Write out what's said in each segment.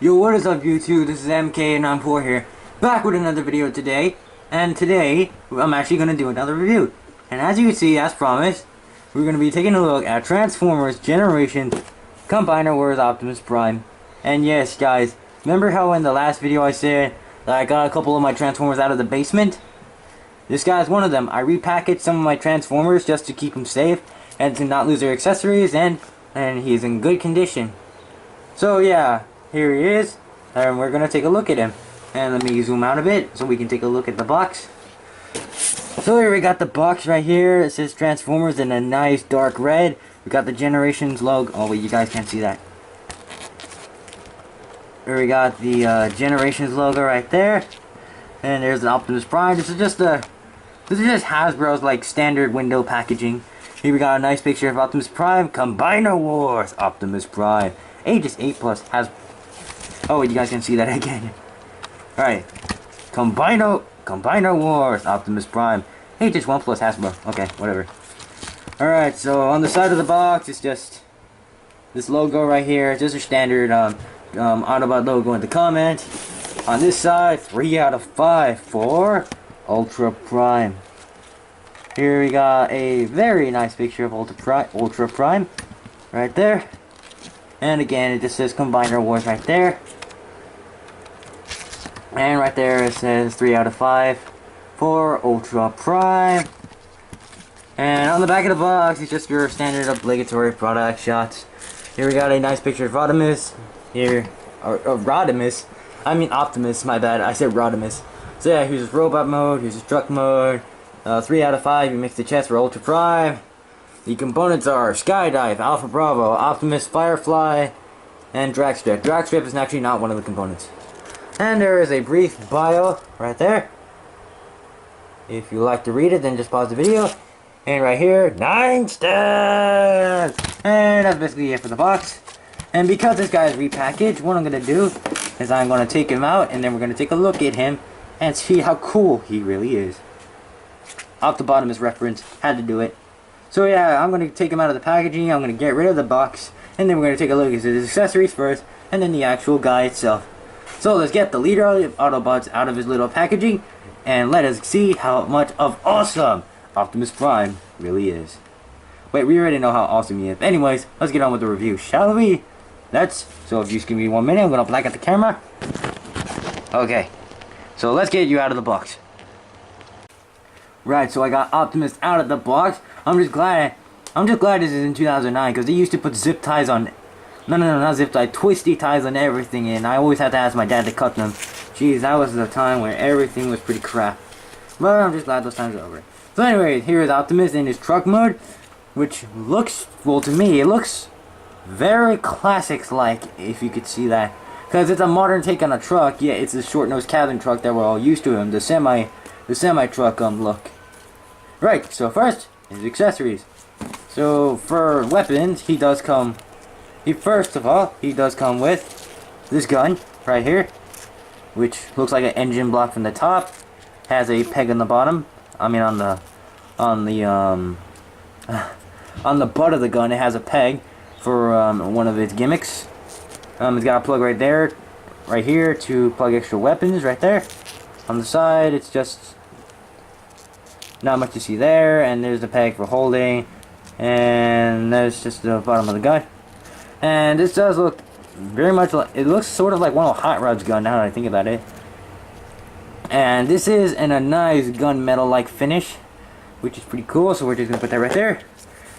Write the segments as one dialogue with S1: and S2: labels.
S1: Yo, what is up YouTube? This is MK and I'm Poor here, back with another video today. And today, I'm actually going to do another review. And as you can see, as promised, we're going to be taking a look at Transformers Generation Combiner Wars Optimus Prime. And yes guys, remember how in the last video I said that I got a couple of my Transformers out of the basement? This guy's one of them. I repackaged some of my Transformers just to keep them safe and to not lose their accessories, and he's in good condition. So yeah, here he is, and we're gonna take a look at him. And let me zoom out a bit so we can take a look at the box. So here we got the box right here. It says Transformers in a nice dark red. We got the Generations logo. Oh wait, you guys can't see that. Here we got the Generations logo right there. And there's an Optimus Prime. This is just Hasbro's like standard window packaging. Here we got a nice picture of Optimus Prime. Combiner Wars Optimus Prime. Ages 8+ has. Oh, you guys can see that again. Alright. Combiner Wars Optimus Prime. Ages 1+ Hasbro. Okay, whatever. Alright, so on the side of the box, it's just this logo right here. It's just a standard Autobot logo in the comment. On this side, 3 out of 5 for Ultra Prime. Here we got a very nice picture of Ultra Prime. Right there. And again, it just says Combiner Wars right there. And right there it says 3 out of 5 for Ultra Prime. And on the back of the box, it's just your standard obligatory product shots. Here we got a nice picture of Rodimus. Here, or Rodimus. I mean Optimus, my bad. I said Rodimus. So yeah, here's his robot mode, here's his truck mode. 3 out of 5, you mix the chest for Ultra Prime. The components are Skydive, Alpha Bravo, Optimus, Firefly, and Dragstrip. Dragstrip is actually not one of the components. And there is a brief bio right there. If you like to read it, then just pause the video. And right here, 9 stars! And that's basically it for the box. And because this guy is repackaged, what I'm going to do is I'm going to take him out, and then we're going to take a look at him and see how cool he really is. Optimus reference, had to do it. So yeah, I'm going to take him out of the packaging, I'm going to get rid of the box, and then we're going to take a look at his accessories first, and then the actual guy itself. So let's get the leader of Autobots out of his little packaging, and let us see how much of awesome Optimus Prime really is. Wait, we already know how awesome he is. Anyways, let's get on with the review, shall we? So if you just give me 1 minute, I'm going to black out the camera. Okay, so let's get you out of the box. Right, so I got Optimus out of the box. I'm just glad this is in 2009, because they used to put zip ties on, no, not zip ties, twisty ties on everything, and I always had to ask my dad to cut them. Jeez, that was the time where everything was pretty crap. But I'm just glad those times are over. So anyway, here is Optimus in his truck mode, which looks, well to me, it looks very classics-like, if you could see that. Because it's a modern take on a truck, yeah, it's a short-nosed cabin truck that we're all used to him, the semi-truck look. Right, so first, his accessories. So for weapons, he does come with this gun right here, which looks like an engine block from the top, has a peg on the bottom. I mean on the butt of the gun, it has a peg for one of its gimmicks. It's got a plug right there, right here to plug extra weapons right there. On the side, it's just not much to see there, and there's the peg for holding, and there's just the bottom of the gun. And this does look very much like, it looks sort of like one of Hot Rod's gun now that I think about it. And this is in a nice gunmetal like finish, which is pretty cool, so we're just gonna put that right there.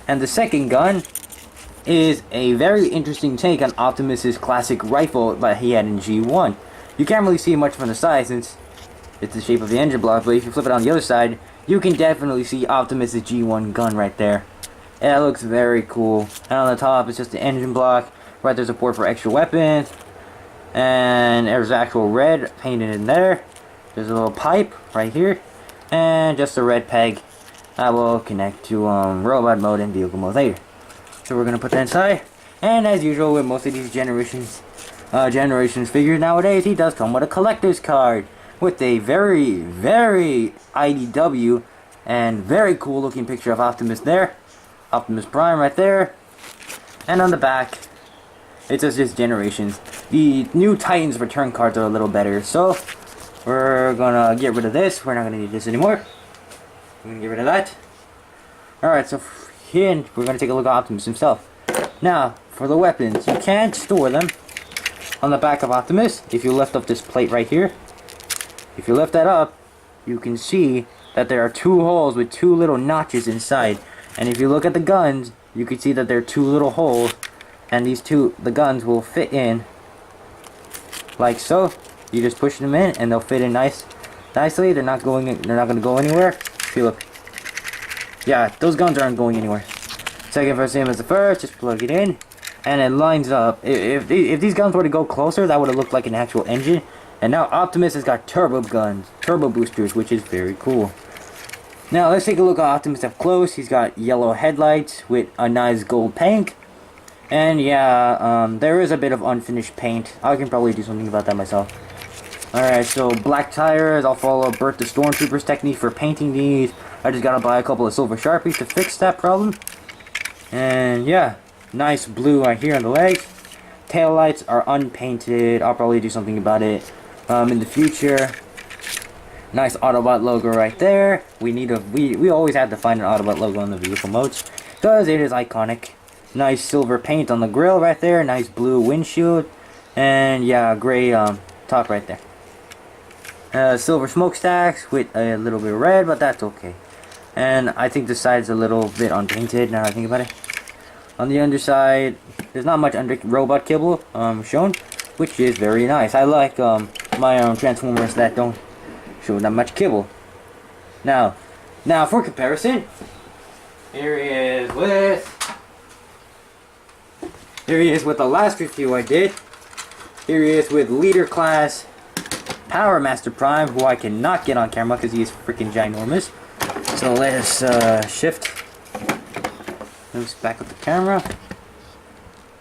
S1: And the second gun is a very interesting take on Optimus's classic rifle that he had in G1. You can't really see much from the side since it's the shape of the engine block, but if you flip it on the other side, you can definitely see Optimus's G1 gun right there. That looks very cool. And on the top, it's just the engine block. Right there's a port for extra weapons. And there's actual red painted in there. There's a little pipe right here. And just a red peg that will connect to robot mode and vehicle mode later. So we're going to put that inside. And as usual with most of these generations figures nowadays, he does come with a collector's card. With a very, very IDW and very cool looking picture of Optimus there. Optimus Prime right there. And on the back, it says just Generations. the new Titans return cards are a little better. So we're gonna get rid of this. We're not gonna need this anymore. We're gonna get rid of that. Alright, so here we're gonna take a look at Optimus himself. Now, for the weapons, you can't store them on the back of Optimus. If you lift up this plate right here, if you lift that up, you can see that there are 2 holes with 2 little notches inside. And if you look at the guns, you can see that there are 2 little holes, and the guns will fit in like so. You just push them in and they'll fit in nicely. They're not going to go anywhere. If you look, yeah, those guns aren't going anywhere. Second for same as the first, just plug it in and it lines up. If these guns were to go closer, that would have looked like an actual engine. And now Optimus has got turbo guns, turbo boosters, which is very cool. Now let's take a look at Optimus up close. He's got yellow headlights with a nice gold paint. And yeah, there is a bit of unfinished paint. I can probably do something about that myself. Alright, so black tires. I'll follow Bert the Stormtrooper's technique for painting these. I just gotta buy a couple of silver Sharpies to fix that problem. And yeah, nice blue right here on the legs. Tail lights are unpainted. I'll probably do something about it in the future. Nice Autobot logo right there. We always have to find an Autobot logo on the vehicle modes because it is iconic. Nice silver paint on the grill right there. Nice blue windshield. And yeah, gray top right there. Silver smokestacks with a little bit of red, but that's okay. And I think the side's a little bit unpainted now that I think about it. On the underside, there's not much robot kibble shown, which is very nice. I like my own Transformers that don't show that much kibble. Now for comparison, here he is with the last review I did. Here he is with Leader Class Power Master Prime, who I cannot get on camera because he is freaking ginormous. So let us shift. Let's back up the camera.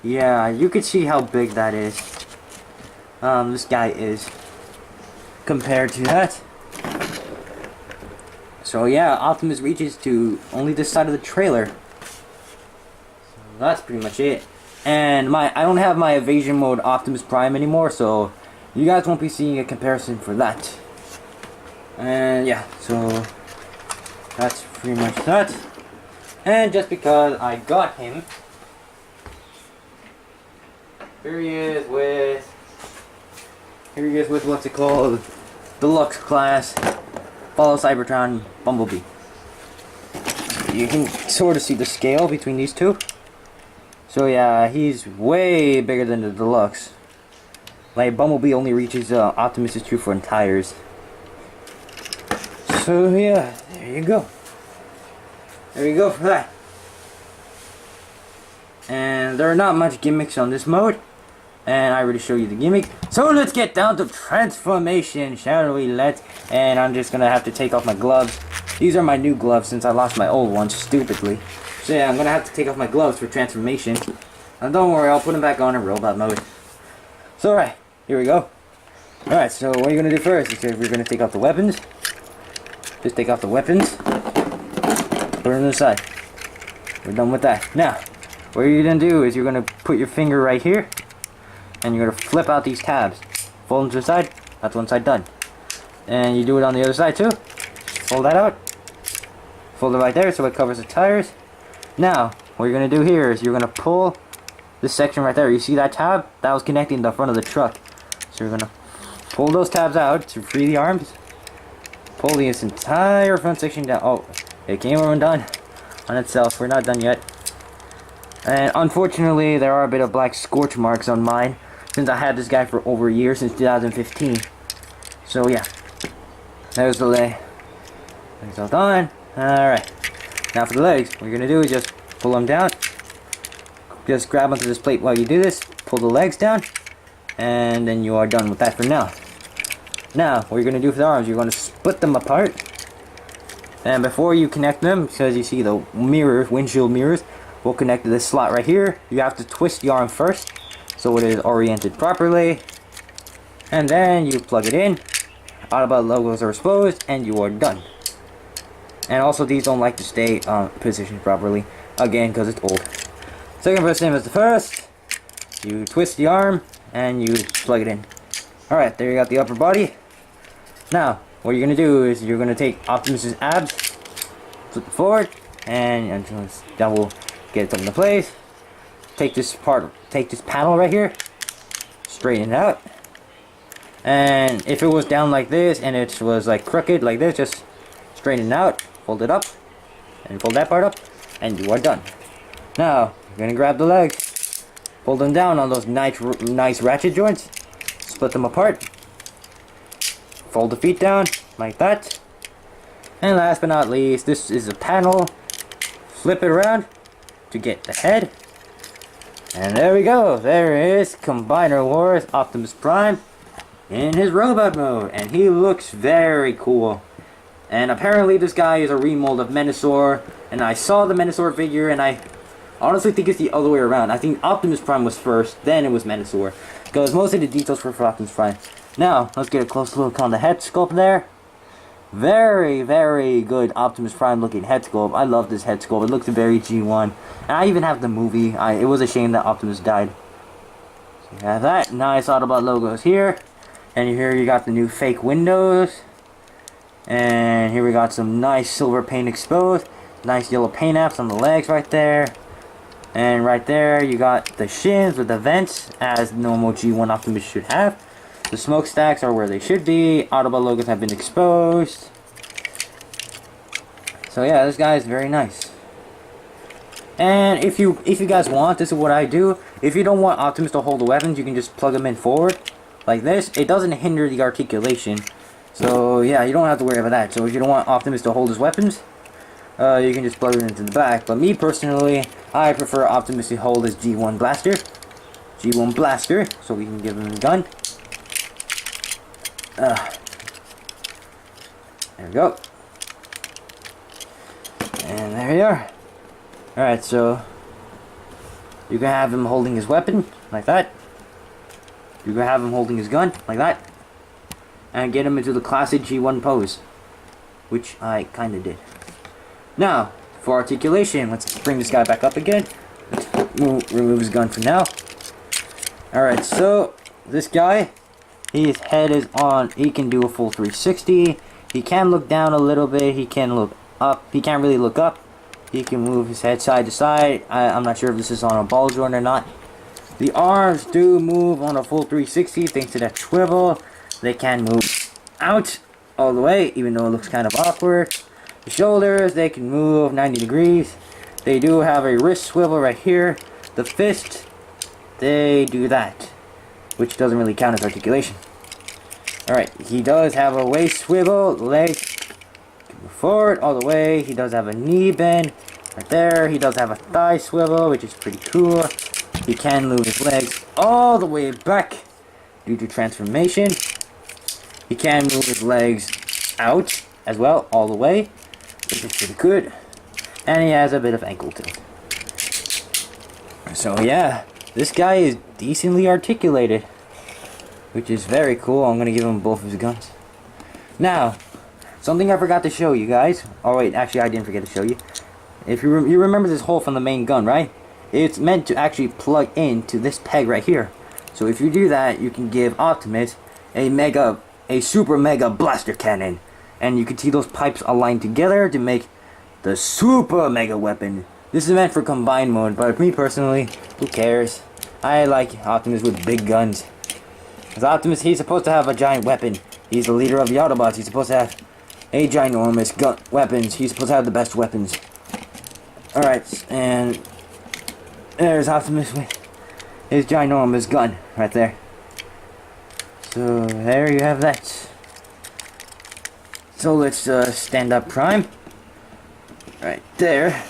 S1: Yeah, you can see how big that is. This guy is compared to that. So yeah, Optimus reaches to only this side of the trailer. So that's pretty much it. And I don't have my evasion mode Optimus Prime anymore, so you guys won't be seeing a comparison for that. And yeah, so that's pretty much that. And just because I got him, here he is with what's it called? Deluxe Class Follow Cybertron Bumblebee. You can sort of see the scale between these two. So yeah, he's way bigger than the Deluxe. Like, Bumblebee only reaches Optimus's true front tires. So yeah, there you go. There you go for that. And there are not much gimmicks on this mode. And I already showed you the gimmick. So let's get down to transformation, shall we? And I'm just gonna have to take off my gloves. These are my new gloves since I lost my old ones stupidly. So yeah, I'm gonna have to take off my gloves for transformation. And don't worry, I'll put them back on in robot mode. So alright, here we go. Alright, so what you're gonna do first is we're gonna take off the weapons. Just take off the weapons. Put them to the side. We're done with that. Now, what you're gonna do is you're gonna put your finger right here. And you're gonna flip out these tabs. Fold them to the side. That's one side done. And you do it on the other side too. Fold that out. Fold it right there so it covers the tires. Now, what you're gonna do here is you're gonna pull this section right there. You see that tab? That was connecting the front of the truck. So you're gonna pull those tabs out to free the arms. Pull this entire front section down. Oh, it came undone on itself. We're not done yet. And unfortunately, there are a bit of black scorch marks on mine, since I had this guy for over a year, since 2015. So yeah, there's the leg. Legs all done. Alright, now for the legs, what you're going to do is just pull them down. Just grab onto this plate while you do this, pull the legs down, and then you are done with that for now. Now, what you're going to do for the arms, you're going to split them apart. And before you connect them, because you see the mirrors, windshield mirrors, will connect to this slot right here. You have to twist the arm first, so it is oriented properly. And then you plug it in. Autobot logos are exposed, and you are done. And also, these don't like to stay positioned properly, again, because it's old. Second first name is the first. You twist the arm, and you plug it in. Alright, there you got the upper body. Now, what you're going to do is you're going to take Optimus's abs, flip it forward, and that will get it up into place. Take this panel right here, straighten it out. And if it was down like this and it was like crooked like this, just straighten it out, fold it up, and fold that part up, and you are done. Now, you're going to grab the legs, fold them down on those nice ratchet joints, split them apart, fold the feet down like that, and last but not least, this is a panel. Flip it around to get the head, and there we go. There is Combiner Wars Optimus Prime in his robot mode, and he looks very cool. And apparently this guy is a remold of Menasor, and I saw the Menasor figure, and I honestly think it's the other way around. I think Optimus Prime was first, then it was Menasor, because most of the details were for Optimus Prime. Now, let's get a close look on the head sculpt there. Very, very good Optimus Prime looking head sculpt. I love this head sculpt. It looks very G1. And I even have the movie. It was a shame that Optimus died. So you have that. Nice Autobot logos here. And here you got the new fake windows. And here we got some nice silver paint exposed. Nice yellow paint apps on the legs right there. And right there you got the shins with the vents as normal G1 Optimus should have. The smokestacks are where they should be. Autobot logos have been exposed. So yeah, this guy is very nice. And if you guys want, this is what I do. If you don't want Optimus to hold the weapons, you can just plug them in forward like this. It doesn't hinder the articulation. So yeah, you don't have to worry about that. So if you don't want Optimus to hold his weapons, you can just plug it into the back. But me personally, I prefer Optimus to hold his G1 blaster. G1 blaster, so we can give him a gun. There we go. And there you are. Alright, so you can have him holding his weapon like that. You can have him holding his gun like that. And get him into the classic G1 pose, which I kinda did. Now, for articulation, let's bring this guy back up again. Let's remove his gun for now. Alright, so this guy, his head is on. He can do a full 360. He can look down a little bit. He can look up. He can't really look up. He can move his head side to side. I'm not sure if this is on a ball joint or not. The arms do move on a full 360 thanks to that swivel. They can move out all the way, even though it looks kind of awkward. The shoulders, they can move 90 degrees. They do have a wrist swivel right here. The fist, they do that, which doesn't really count as articulation. Alright, he does have a waist swivel, legs move forward all the way. He does have a knee bend right there. He does have a thigh swivel, which is pretty cool. He can move his legs all the way back due to transformation. He can move his legs out as well, all the way, which is pretty good. And he has a bit of ankle tilt. So yeah, this guy is decently articulated, which is very cool. I'm going to give him both of his guns. Now, something I forgot to show you guys. Oh wait, actually I didn't forget to show you. If you remember this hole from the main gun, right? It's meant to actually plug into this peg right here. So if you do that, you can give Optimus a super mega blaster cannon. And you can see those pipes aligned together to make the super mega weapon. This is meant for combined mode, but me personally, who cares? I like Optimus with big guns. Because Optimus, he's supposed to have a giant weapon. He's the leader of the Autobots. He's supposed to have a ginormous weapons. He's supposed to have the best weapons. Alright, and there's Optimus with his ginormous gun right there. So there you have that. So let's stand up Prime. Right there.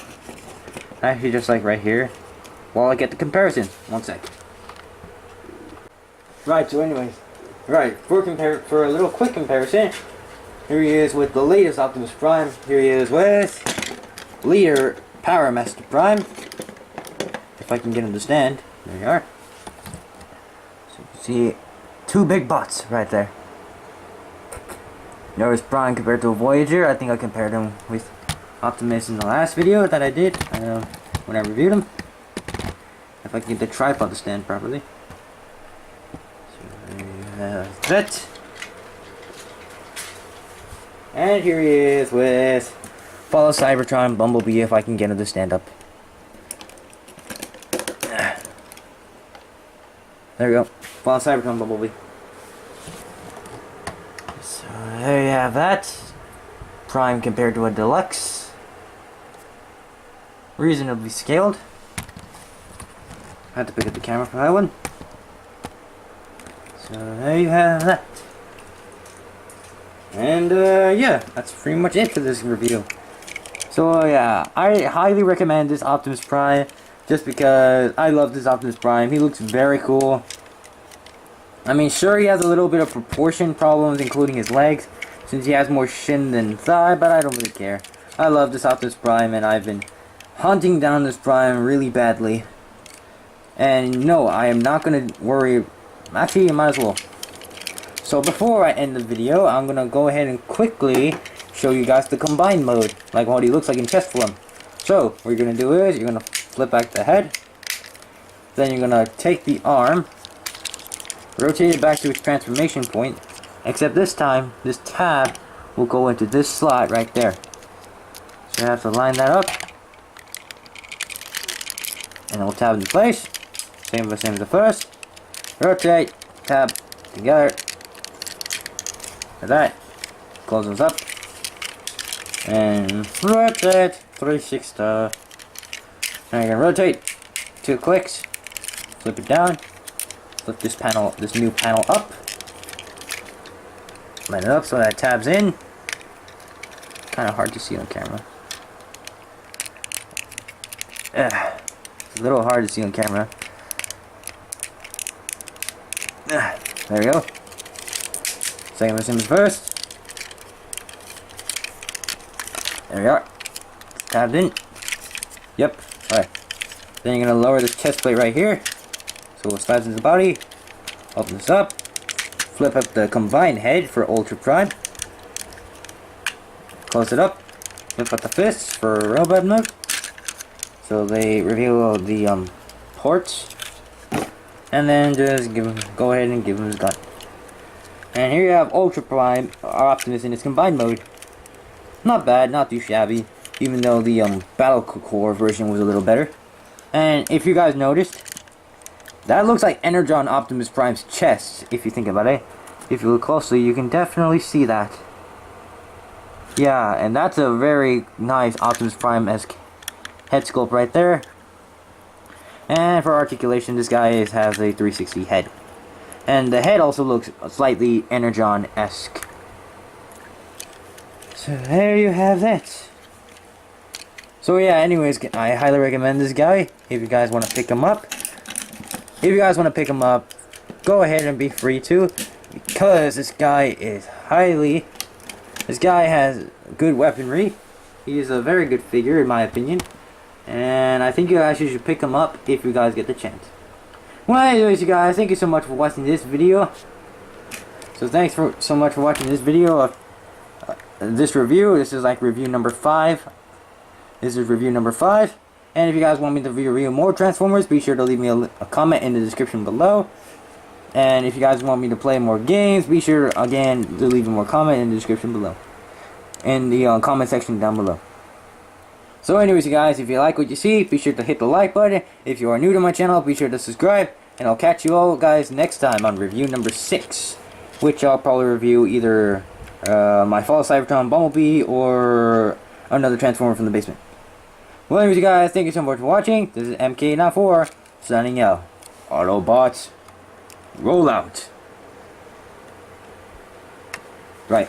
S1: Actually, just like right here. While I get the comparison. 1 sec. Right, so anyways. Right, for a little quick comparison. Here he is with the latest Optimus Prime. Here he is with Leader Power Master Prime. If I can get him to stand. There you are. So you can see two big butts right there. There's Prime compared to a Voyager. I think I compared him with Optimus in the last video that I did when I reviewed him. If I can get the tripod to stand properly. that. And here he is with Follow Cybertron Bumblebee, if I can get him to stand up. There we go. Follow Cybertron Bumblebee. So there you have that. Prime compared to a deluxe. Reasonably scaled. I had to pick up the camera for that one. So there you have that. And yeah, that's pretty much it for this review. So yeah, I highly recommend this Optimus Prime just because I love this Optimus Prime. He looks very cool. I mean, sure, he has a little bit of proportion problems, including his legs, since he has more shin than thigh, but I don't really care. I love this Optimus Prime, and I've been hunting down this Prime really badly. And no, I am not going to worry. Actually, you might as well. So before I end the video, I'm going to go ahead and quickly show you guys the combined mode, like what he looks like in chest form. So, what you're going to do is, you're going to flip back the head, then you're going to take the arm, rotate it back to its transformation point, except this time, this tab will go into this slot right there. So you have to line that up, and it will tab into place. Same as the first. Rotate, tab together. Like that. Close those up. And rotate 360. Now you can rotate 2 clicks. Flip it down. Flip this panel, this new panel up. Line it up so that tabs in. Kind of hard to see on camera. It's a little hard to see on camera. There we go. Second person first. There we are. It's tabbed in. Yep. Alright. Then you're going to lower this chest plate right here. So it slides into the body. Open this up. Flip up the combined head for Ultra Prime. Close it up. Flip up the fists for Robot Mode. So they reveal the ports. And then just go ahead and give him his gun. And here you have Ultra Prime, Optimus in its combined mode. Not bad, not too shabby, even though the Battle Core version was a little better. And if you guys noticed, that looks like Energon Optimus Prime's chest, if you think about it. If you look closely, you can definitely see that. Yeah, and that's a very nice Optimus Prime-esque head sculpt right there. And for articulation, this guy has a 360 head. And the head also looks slightly Energon-esque. So there you have that. So yeah, anyways, I highly recommend this guy if you guys want to pick him up. If you guys want to pick him up, go ahead and be free to, because this guy is this guy has good weaponry. He is a very good figure in my opinion. And I think you guys should pick him up if you guys get the chance. Well, anyways, you guys, thank you so much for watching this video. So thanks so much for watching this video of this review. This is like review number 5. This is review number 5. And if you guys want me to review more Transformers, be sure to leave me a comment in the description below. And if you guys want me to play more games, be sure again to leave more comment in the description below. In the comment section down below. So anyways, you guys, if you like what you see, be sure to hit the like button. If you are new to my channel, be sure to subscribe. And I'll catch you all guys next time on review number 6. Which I'll probably review either my Follow Cybertron Bumblebee or another Transformer from the basement. Well anyways, you guys, thank you so much for watching. This is MK94 signing out. Autobots, roll out. Right.